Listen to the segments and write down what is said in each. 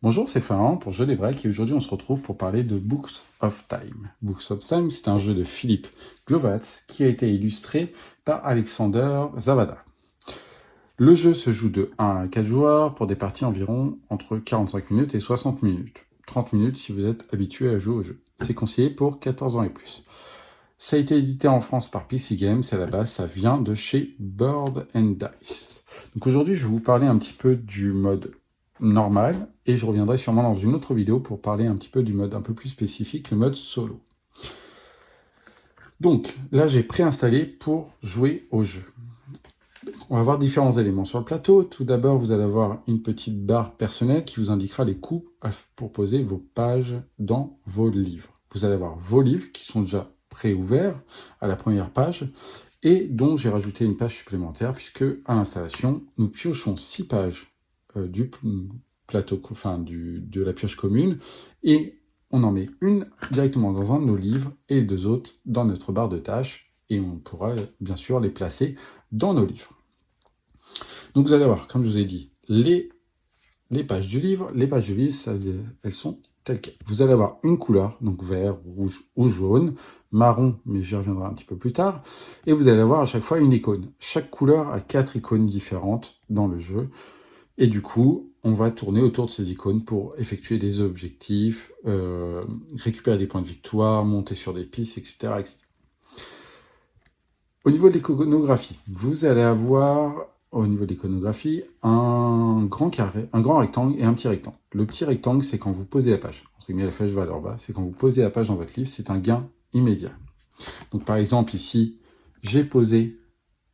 Bonjour, c'est Florent pour Jeux des Breaks et aujourd'hui on se retrouve pour parler de Books of Time. Books of Time, c'est un jeu de Philippe Glovatz qui a été illustré par Alexander Zavada. Le jeu se joue de 1 à 4 joueurs pour des parties environ entre 45 minutes et 60 minutes. 30 minutes si vous êtes habitué à jouer au jeu. C'est conseillé pour 14 ans et plus. Ça a été édité en France par PC Games et à la base ça vient de chez Bird and Dice. Donc aujourd'hui je vais vous parler un petit peu du mode normal et je reviendrai sûrement dans une autre vidéo pour parler un petit peu du mode un peu plus spécifique, le mode solo. Donc là j'ai préinstallé pour jouer au jeu. On va voir différents éléments sur le plateau. Tout d'abord vous allez avoir une petite barre personnelle qui vous indiquera les coûts pour poser vos pages dans vos livres. Vous allez avoir vos livres qui sont déjà pré-ouverts à la première page et dont j'ai rajouté une page supplémentaire puisque à l'installation nous piochons 6 pages du plateau, de la pioche commune et on en met une directement dans un de nos livres et 2 autres dans notre barre de tâches et on pourra bien sûr les placer dans nos livres. Donc vous allez voir, comme je vous ai dit, les pages du livre. Les pages du livre, elles sont telles quelles. Vous allez avoir une couleur, donc vert, rouge ou jaune, marron, mais j'y reviendrai un petit peu plus tard. Et vous allez avoir à chaque fois une icône. Chaque couleur a 4 icônes différentes dans le jeu. Et du coup, on va tourner autour de ces icônes pour effectuer des objectifs, récupérer des points de victoire, monter sur des pistes, etc. etc. Au niveau de l'iconographie, vous allez avoir, au niveau de l'iconographie, un grand carré, un grand rectangle et un petit rectangle. Le petit rectangle, c'est quand vous posez la page. Entre guillemets, la flèche va vers bas. C'est quand vous posez la page dans votre livre, c'est un gain immédiat. Donc par exemple, ici, j'ai posé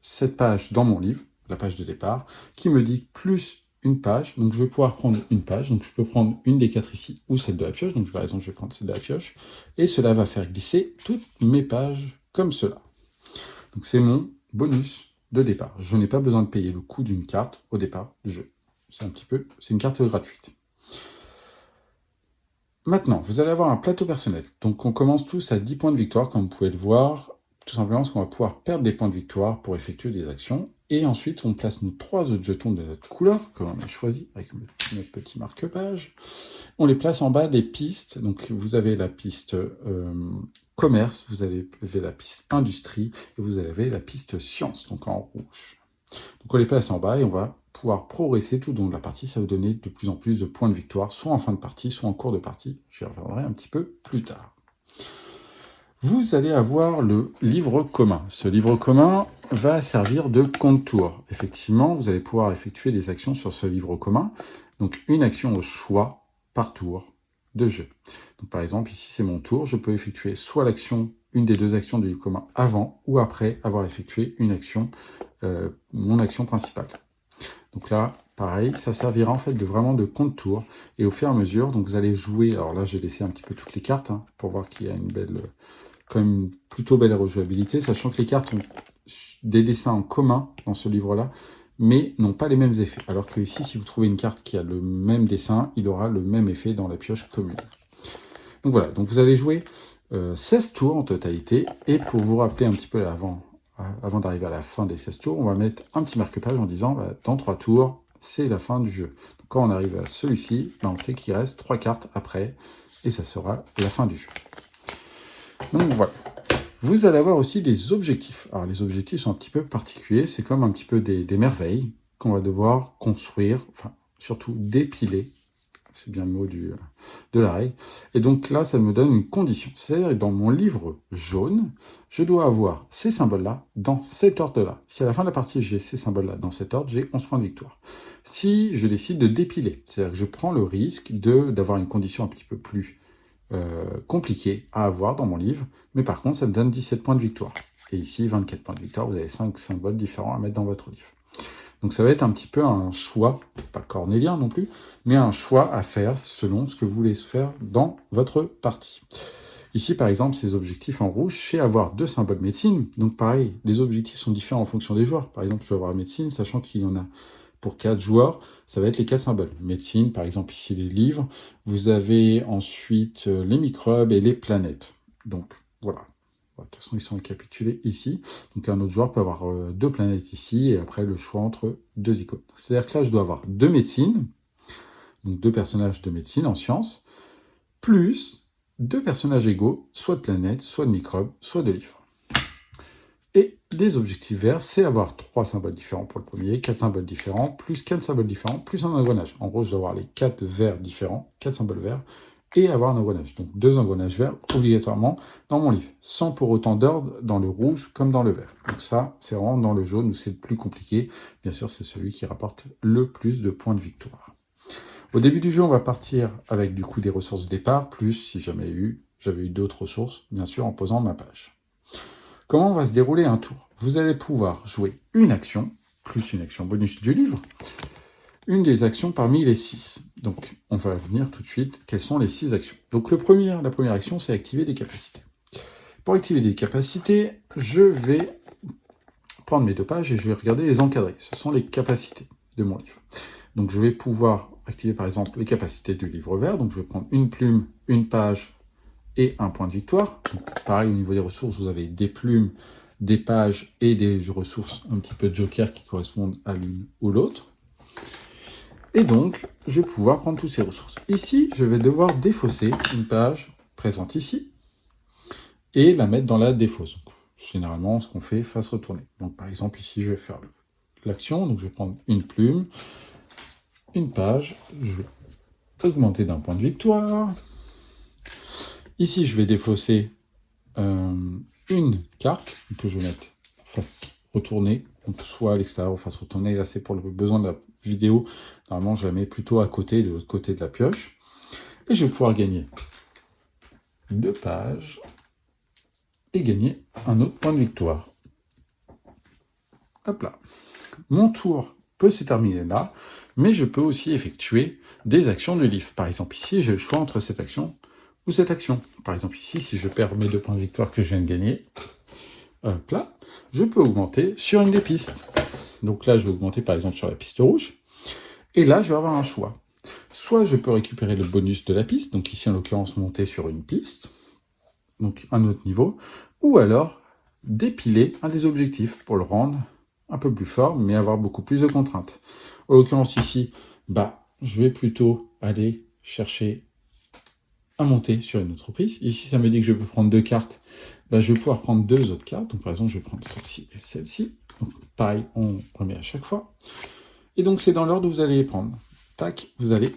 cette page dans mon livre, la page de départ, qui me dit plus une page. Donc je vais pouvoir prendre une page. Donc je peux prendre une des 4 ici ou celle de la pioche. Donc par exemple, je vais prendre celle de la pioche. Et cela va faire glisser toutes mes pages comme cela. Donc c'est mon bonus de départ. Je n'ai pas besoin de payer le coût d'une carte au départ du jeu. C'est une carte gratuite. Maintenant, vous allez avoir un plateau personnel. Donc on commence tous à 10 points de victoire, comme vous pouvez le voir, tout simplement parce qu'on va pouvoir perdre des points de victoire pour effectuer des actions. Et ensuite, on place nos 3 autres jetons de notre couleur, que l'on a choisi avec notre petit marque-page. On les place en bas des pistes. Donc vous avez la piste commerce, vous avez la piste industrie, et vous avez la piste science, donc en rouge. Donc on les place en bas et on va pouvoir progresser tout au long de la partie. Ça va vous donner de plus en plus de points de victoire, soit en fin de partie, soit en cours de partie. J'y reviendrai un petit peu plus tard. Vous allez avoir le livre commun. Ce livre commun va servir de contour. Effectivement, vous allez pouvoir effectuer des actions sur ce livre commun. Donc une action au choix par tour de jeu. Donc par exemple, ici c'est mon tour. Je peux effectuer soit l'action, une des 2 actions du livre commun avant ou après avoir effectué une action, mon action principale. Donc là, pareil, ça servira en fait vraiment de contour. Et au fur et à mesure, donc vous allez jouer. Alors là, j'ai laissé un petit peu toutes les cartes pour voir qu'il y a quand même une plutôt belle rejouabilité, sachant que les cartes ont des dessins en commun dans ce livre-là, mais n'ont pas les mêmes effets. Alors que ici, si vous trouvez une carte qui a le même dessin, il aura le même effet dans la pioche commune. Donc voilà, donc vous allez jouer 16 tours en totalité, et pour vous rappeler un petit peu avant d'arriver à la fin des 16 tours, on va mettre un petit marque-page en disant dans 3 tours, c'est la fin du jeu. Donc, quand on arrive à celui-ci, on sait qu'il reste 3 cartes après, et ça sera la fin du jeu. Donc voilà. Vous allez avoir aussi des objectifs. Alors les objectifs sont un petit peu particuliers, c'est comme un petit peu des merveilles qu'on va devoir construire, enfin surtout dépiler, c'est bien le mot de la règle. Et donc là, ça me donne une condition. C'est-à-dire que dans mon livre jaune, je dois avoir ces symboles-là dans cet ordre-là. Si à la fin de la partie, j'ai ces symboles-là dans cet ordre, j'ai 11 points de victoire. Si je décide de dépiler, c'est-à-dire que je prends le risque d'avoir une condition un petit peu plus compliqué à avoir dans mon livre, mais par contre, ça me donne 17 points de victoire. Et ici, 24 points de victoire, vous avez 5 symboles différents à mettre dans votre livre. Donc ça va être un petit peu un choix, pas cornélien non plus, mais un choix à faire selon ce que vous voulez faire dans votre partie. Ici, par exemple, ces objectifs en rouge, c'est avoir 2 symboles médecine. Donc pareil, les objectifs sont différents en fonction des joueurs. Par exemple, je vais avoir médecine, sachant qu'il y en a pour 4 joueurs, ça va être les 4 symboles. Médecine, par exemple, ici les livres. Vous avez ensuite les microbes et les planètes. Donc, voilà. De toute façon, ils sont récapitulés ici. Donc, un autre joueur peut avoir 2 planètes ici et après le choix entre 2 icônes. C'est-à-dire que là, je dois avoir 2 médecines, donc 2 personnages de médecine en sciences, plus 2 personnages égaux, soit de planètes, soit de microbes, soit de livres. Et les objectifs verts, c'est avoir 3 symboles différents pour le premier, 4 symboles différents, plus 4 symboles différents, plus un engrenage. En gros, je dois avoir les 4 verts différents, 4 symboles verts, et avoir un engrenage. Donc 2 engrenages verts obligatoirement dans mon livre, sans pour autant d'ordre dans le rouge comme dans le vert. Donc ça, c'est vraiment dans le jaune où c'est le plus compliqué. Bien sûr, c'est celui qui rapporte le plus de points de victoire. Au début du jeu, on va partir avec du coup des ressources de départ, plus si j'avais eu d'autres ressources, bien sûr en posant ma page. Comment va se dérouler un tour? Vous allez pouvoir jouer une action, plus une action bonus du livre, une des actions parmi les 6. Donc, on va venir tout de suite, quelles sont les 6 actions. Donc, la première action, c'est activer des capacités. Pour activer des capacités, je vais prendre mes 2 pages et je vais regarder les encadrés. Ce sont les capacités de mon livre. Donc, je vais pouvoir activer, par exemple, les capacités du livre vert. Donc, je vais prendre une plume, une page et un point de victoire. Donc, pareil, au niveau des ressources, vous avez des plumes, des pages et des ressources un petit peu de joker qui correspondent à l'une ou l'autre. Et donc, je vais pouvoir prendre toutes ces ressources. Ici, je vais devoir défausser une page présente ici et la mettre dans la défausse. Donc, généralement, ce qu'on fait, face retournée. Donc, par exemple, ici, je vais faire l'action. Donc, je vais prendre une plume, une page. Je vais augmenter d'un point de victoire. Ici, je vais défausser une carte que je vais mettre face retournée, donc soit à l'extérieur ou face retournée. Là, c'est pour le besoin de la vidéo. Normalement, je la mets plutôt à côté, de l'autre côté de la pioche. Et je vais pouvoir gagner 2 pages et gagner un autre point de victoire. Hop là. Mon tour peut se terminer là, mais je peux aussi effectuer des actions du livre. Par exemple, ici, j'ai le choix entre cette action ou cette action. Par exemple, ici, si je perds mes 2 points de victoire que je viens de gagner, hop là, je peux augmenter sur une des pistes. Donc là, je vais augmenter par exemple sur la piste rouge. Et là, je vais avoir un choix. Soit je peux récupérer le bonus de la piste, donc ici en l'occurrence monter sur une piste, donc un autre niveau, ou alors dépiler un des objectifs pour le rendre un peu plus fort, mais avoir beaucoup plus de contraintes. En l'occurrence ici, je vais plutôt aller chercher à monter sur une autre piste. Ici, ça me dit que je peux prendre 2 cartes. Je vais pouvoir prendre 2 autres cartes. Donc, par exemple, je vais prendre celle-ci et celle-ci. Donc, pareil, on remet à chaque fois. Et donc, c'est dans l'ordre où vous allez les prendre. Tac, vous allez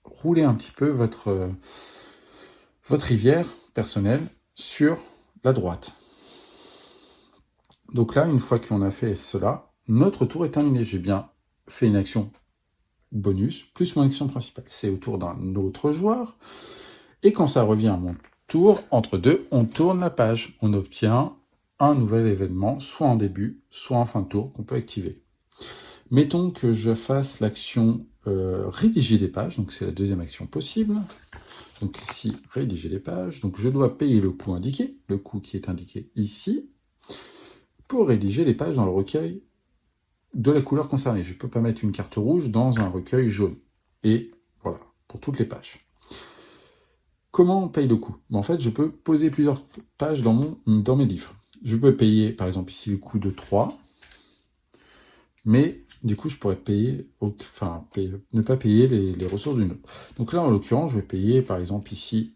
rouler un petit peu votre rivière personnelle sur la droite. Donc là, une fois qu'on a fait cela, notre tour est terminé. J'ai bien fait une action bonus plus mon action principale. C'est au tour d'un autre joueur. Et quand ça revient à mon tour, entre deux, on tourne la page. On obtient un nouvel événement, soit en début, soit en fin de tour, qu'on peut activer. Mettons que je fasse l'action rédiger des pages, donc c'est la deuxième action possible. Donc ici, rédiger les pages. Donc je dois payer le coût indiqué, le coût qui est indiqué ici, pour rédiger les pages dans le recueil de la couleur concernée. Je ne peux pas mettre une carte rouge dans un recueil jaune. Et voilà, pour toutes les pages. Comment on paye le coût? En fait, je peux poser plusieurs pages dans mes livres. Je peux payer, par exemple, ici, le coût de 3, mais du coup, je pourrais payer, ne pas payer les ressources d'une autre. Donc là, en l'occurrence, je vais payer, par exemple, ici,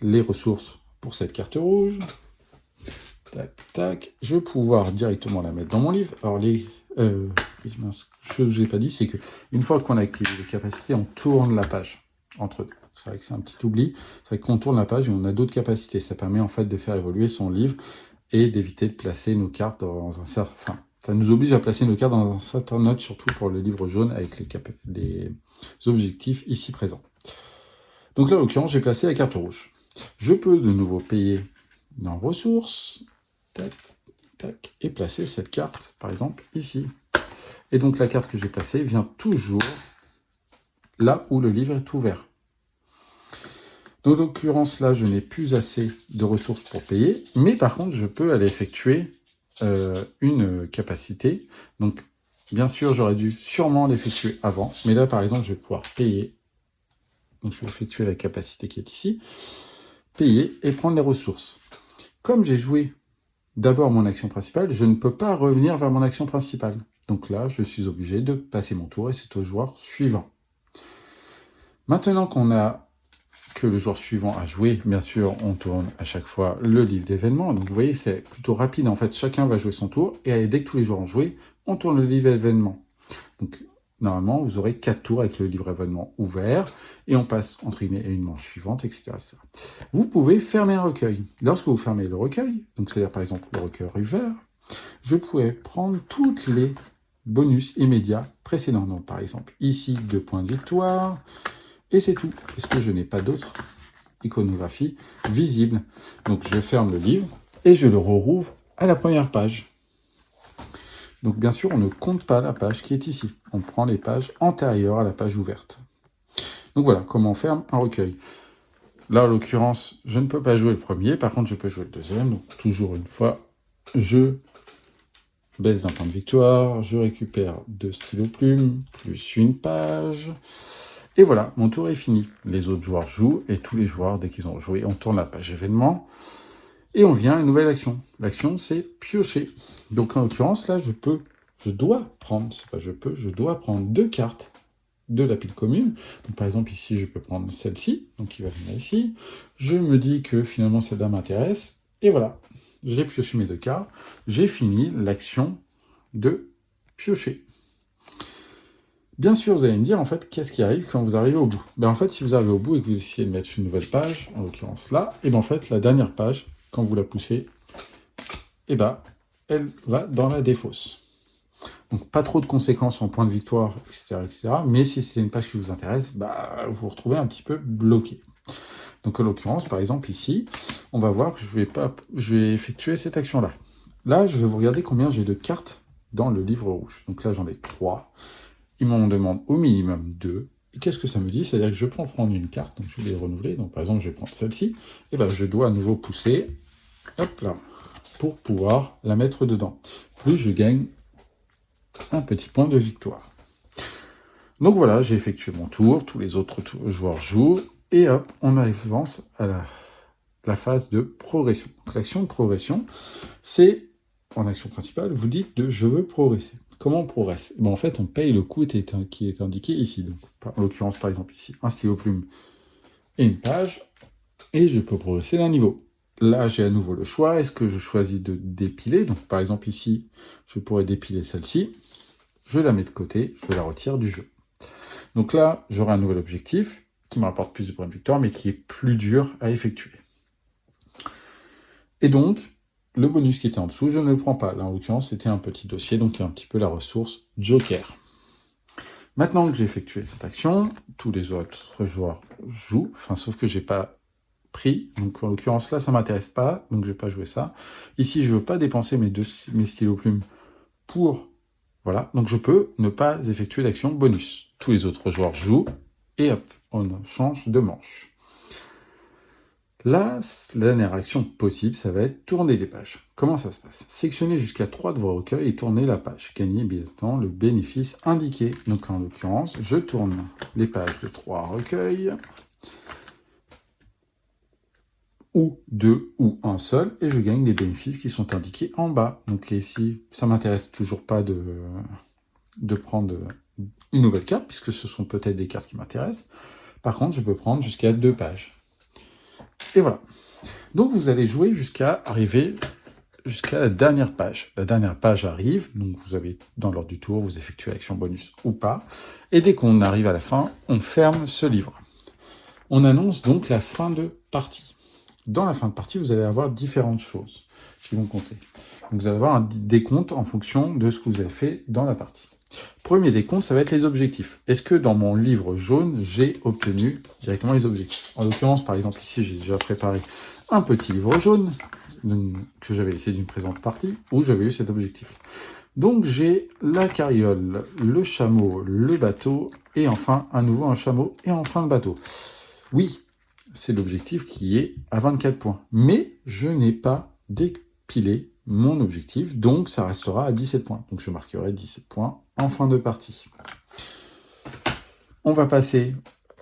les ressources pour cette carte rouge. Tac, tac. Je vais pouvoir directement la mettre dans mon livre. Alors, ce que je n'ai pas dit, c'est qu'une fois qu'on a activé les capacités, on tourne la page entre deux. C'est vrai que c'est un petit oubli. C'est vrai qu'on tourne la page et on a d'autres capacités. Ça permet en fait de faire évoluer son livre et d'éviter de placer nos cartes dans un certain... Enfin, ça nous oblige à placer nos cartes dans un certain ordre, surtout pour le livre jaune avec les objectifs ici présents. Donc là, en l'occurrence, j'ai placé la carte rouge. Je peux de nouveau payer dans ressources, tac, tac, et placer cette carte, par exemple, ici. Et donc la carte que j'ai placée vient toujours là où le livre est ouvert. Dans l'occurrence, là, je n'ai plus assez de ressources pour payer, mais par contre, je peux aller effectuer une capacité. Donc, bien sûr, j'aurais dû sûrement l'effectuer avant, mais là, par exemple, je vais pouvoir payer. Donc, je vais effectuer la capacité qui est ici, payer et prendre les ressources. Comme j'ai joué d'abord mon action principale, je ne peux pas revenir vers mon action principale. Donc là, je suis obligé de passer mon tour et c'est au joueur suivant. Maintenant qu'on a que le joueur suivant a joué, bien sûr, on tourne à chaque fois le livre d'événements. Donc vous voyez, c'est plutôt rapide. En fait, chacun va jouer son tour. Et dès que tous les joueurs ont joué, on tourne le livre événement. Donc normalement, vous aurez 4 tours avec le livre événement ouvert. Et on passe, entre guillemets, à une manche suivante, etc., etc. Vous pouvez fermer un recueil. Lorsque vous fermez le recueil, donc c'est-à-dire par exemple le recueil ouvert, je pourrais prendre toutes les bonus immédiats précédents. Donc par exemple, ici, 2 points de victoire. Et c'est tout, parce que je n'ai pas d'autre iconographie visible. Donc je ferme le livre et je le rouvre à la première page. Donc bien sûr, on ne compte pas la page qui est ici. On prend les pages antérieures à la page ouverte. Donc voilà comment on ferme un recueil. Là, en l'occurrence, je ne peux pas jouer le premier. Par contre, je peux jouer le deuxième. Donc toujours une fois, je baisse d'un point de victoire. Je récupère 2 stylos-plumes, plus une page. Et voilà, mon tour est fini. Les autres joueurs jouent, et tous les joueurs, dès qu'ils ont joué, on tourne la page événement, et on vient à une nouvelle action. L'action, c'est piocher. Donc en l'occurrence, là, je dois prendre 2 cartes de la pile commune. Donc par exemple, ici, je peux prendre celle-ci, donc il va venir ici. Je me dis que finalement, celle-là m'intéresse, et voilà. J'ai pioché mes 2 cartes, j'ai fini l'action de piocher. Bien sûr, vous allez me dire, en fait, qu'est-ce qui arrive quand vous arrivez au bout? En fait, si vous arrivez au bout et que vous essayez de mettre une nouvelle page, en l'occurrence là, et en fait, la dernière page, quand vous la poussez, elle va dans la défausse. Donc, pas trop de conséquences en point de victoire, etc., etc. Mais si c'est une page qui vous intéresse, vous vous retrouvez un petit peu bloqué. Donc, en l'occurrence, par exemple, ici, on va voir que je vais effectuer cette action-là. Là, je vais vous regarder combien j'ai de cartes dans le livre rouge. Donc là, j'en ai 3. Il m'en demande au minimum 2. Et qu'est-ce que ça me dit? C'est-à-dire que je peux prendre une carte, donc je vais les renouveler. Donc par exemple, je vais prendre celle-ci. Et je dois à nouveau pousser, hop là, pour pouvoir la mettre dedans. Plus je gagne un petit point de victoire. Donc voilà, j'ai effectué mon tour. Tous les autres joueurs jouent. Et hop, on avance à la phase de progression. L'action de progression, c'est, en action principale, vous dites de « je veux progresser ». Comment on progresse? En fait, on paye le coût qui est indiqué ici. Donc, en l'occurrence, par exemple, ici, un stylo plume et une page, et je peux progresser d'un niveau. Là, j'ai à nouveau le choix. Est-ce que je choisis de dépiler? Donc, par exemple, ici, je pourrais dépiler celle-ci. Je la mets de côté, je la retire du jeu. Donc là, j'aurai un nouvel objectif qui me rapporte plus de points de victoire, mais qui est plus dur à effectuer. Et donc, le bonus qui était en dessous, je ne le prends pas. Là, en l'occurrence, c'était un petit dossier, donc un petit peu la ressource Joker. Maintenant que j'ai effectué cette action, tous les autres joueurs jouent, sauf que j'ai pas pris. Donc, en l'occurrence, là, ça m'intéresse pas, donc je vais pas jouer ça. Ici, je veux pas dépenser mes stylos plumes pour... Voilà, donc je peux ne pas effectuer l'action bonus. Tous les autres joueurs jouent, et hop, on change de manche. Là, la dernière action possible, ça va être tourner les pages. Comment ça se passe? Sélectionnez jusqu'à 3 de vos recueils et tournez la page. Gagnez bien évidemment le bénéfice indiqué. Donc en l'occurrence, je tourne les pages de 3 recueils, ou 2 ou un seul, et je gagne les bénéfices qui sont indiqués en bas. Donc ici, ça m'intéresse toujours pas de prendre une nouvelle carte, puisque ce sont peut-être des cartes qui m'intéressent. Par contre, je peux prendre jusqu'à 2 pages. Et voilà. Donc vous allez jouer jusqu'à arriver jusqu'à la dernière page. La dernière page arrive, donc vous avez dans l'ordre du tour, vous effectuez l'action bonus ou pas. Et dès qu'on arrive à la fin, on ferme ce livre. On annonce donc la fin de partie. Dans la fin de partie, vous allez avoir différentes choses qui vont compter. Donc vous allez avoir un décompte en fonction de ce que vous avez fait dans la partie. Premier décompte, ça va être les objectifs. Est-ce que dans mon livre jaune, j'ai obtenu directement les objectifs? En l'occurrence, par exemple, ici, j'ai déjà préparé un petit livre jaune que j'avais laissé d'une présente partie où j'avais eu cet objectif. Donc, j'ai la carriole, le chameau, le bateau, et enfin, à nouveau un chameau, et enfin le bateau. Oui, c'est l'objectif qui est à 24 points. Mais je n'ai pas dépilé mon objectif, donc ça restera à 17 points. Donc je marquerai 17 points en fin de partie. On va passer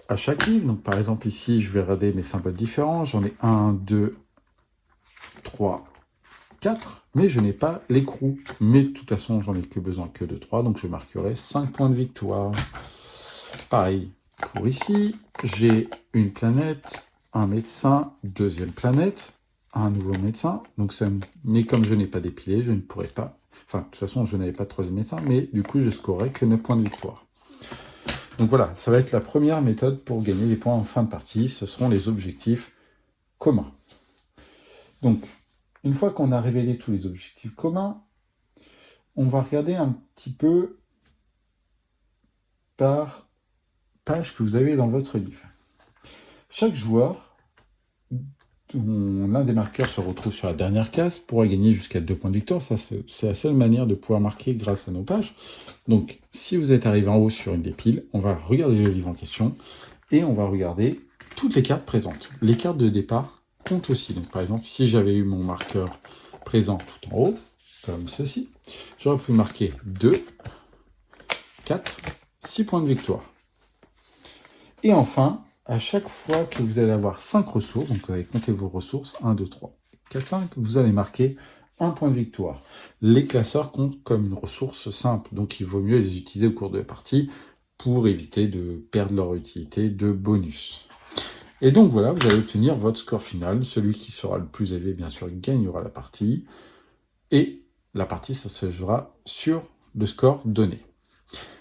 à chaque livre. Donc par exemple ici, je vais regarder mes symboles différents. J'en ai 1, 2, 3, 4, mais je n'ai pas l'écrou. Mais de toute façon, j'en ai besoin que de 3, donc je marquerai 5 points de victoire. Pareil, pour ici, j'ai une planète, un médecin, deuxième planète, un nouveau médecin. Donc mais comme je n'ai pas dépilé, je ne pourrais pas... Enfin, de toute façon, je n'avais pas de troisième médecin, mais du coup, je scorerais que 9 points de victoire. Donc voilà, ça va être la première méthode pour gagner des points en fin de partie. Ce seront les objectifs communs. Donc, une fois qu'on a révélé tous les objectifs communs, on va regarder un petit peu par page que vous avez dans votre livre. Chaque joueur, dont l'un des marqueurs se retrouve sur la dernière case, pourra gagner jusqu'à 2 points de victoire. Ça, c'est la seule manière de pouvoir marquer grâce à nos pages. Donc, si vous êtes arrivé en haut sur une des piles, on va regarder le livre en question et on va regarder toutes les cartes présentes. Les cartes de départ comptent aussi. Donc, par exemple, si j'avais eu mon marqueur présent tout en haut, comme ceci, j'aurais pu marquer 2, 4, 6 points de victoire. Et enfin, à chaque fois que vous allez avoir 5 ressources, donc vous allez compter vos ressources, 1, 2, 3, 4, 5, vous allez marquer 1 point de victoire. Les classeurs comptent comme une ressource simple, donc il vaut mieux les utiliser au cours de la partie pour éviter de perdre leur utilité de bonus. Et donc voilà, vous allez obtenir votre score final. Celui qui sera le plus élevé, bien sûr, gagnera la partie. Et la partie, ça se jouera sur le score donné.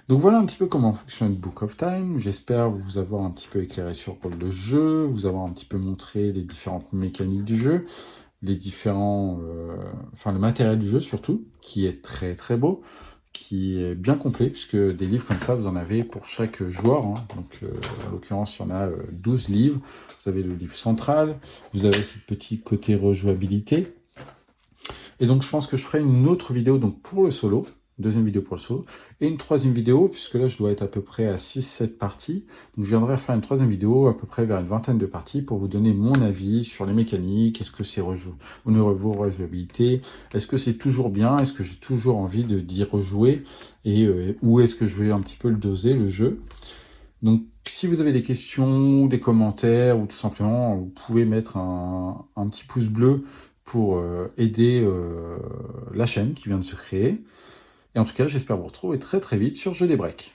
Donc voilà un petit peu comment fonctionne Book of Time. J'espère vous avoir un petit peu éclairé sur le jeu, vous avoir un petit peu montré les différentes mécaniques du jeu, les différents, le matériel du jeu surtout, qui est très très beau, qui est bien complet, puisque des livres comme ça, vous en avez pour chaque joueur. Hein. Donc en l'occurrence, il y en a 12 livres. Vous avez le livre central, vous avez ce petit côté rejouabilité. Et donc je pense que je ferai une autre vidéo donc pour le solo, deuxième vidéo pour le solo, et une troisième vidéo, puisque là je dois être à peu près à 6-7 parties. Donc je viendrai faire une troisième vidéo à peu près vers une vingtaine de parties pour vous donner mon avis sur les mécaniques, est-ce que c'est au niveau rejouabilité, est-ce que c'est toujours bien, est-ce que j'ai toujours envie d'y rejouer, et où est-ce que je vais un petit peu le doser, le jeu. Donc si vous avez des questions, des commentaires, ou tout simplement, vous pouvez mettre un petit pouce bleu pour aider la chaîne qui vient de se créer. Et en tout cas, j'espère vous retrouver très très vite sur Jeu des Breaks.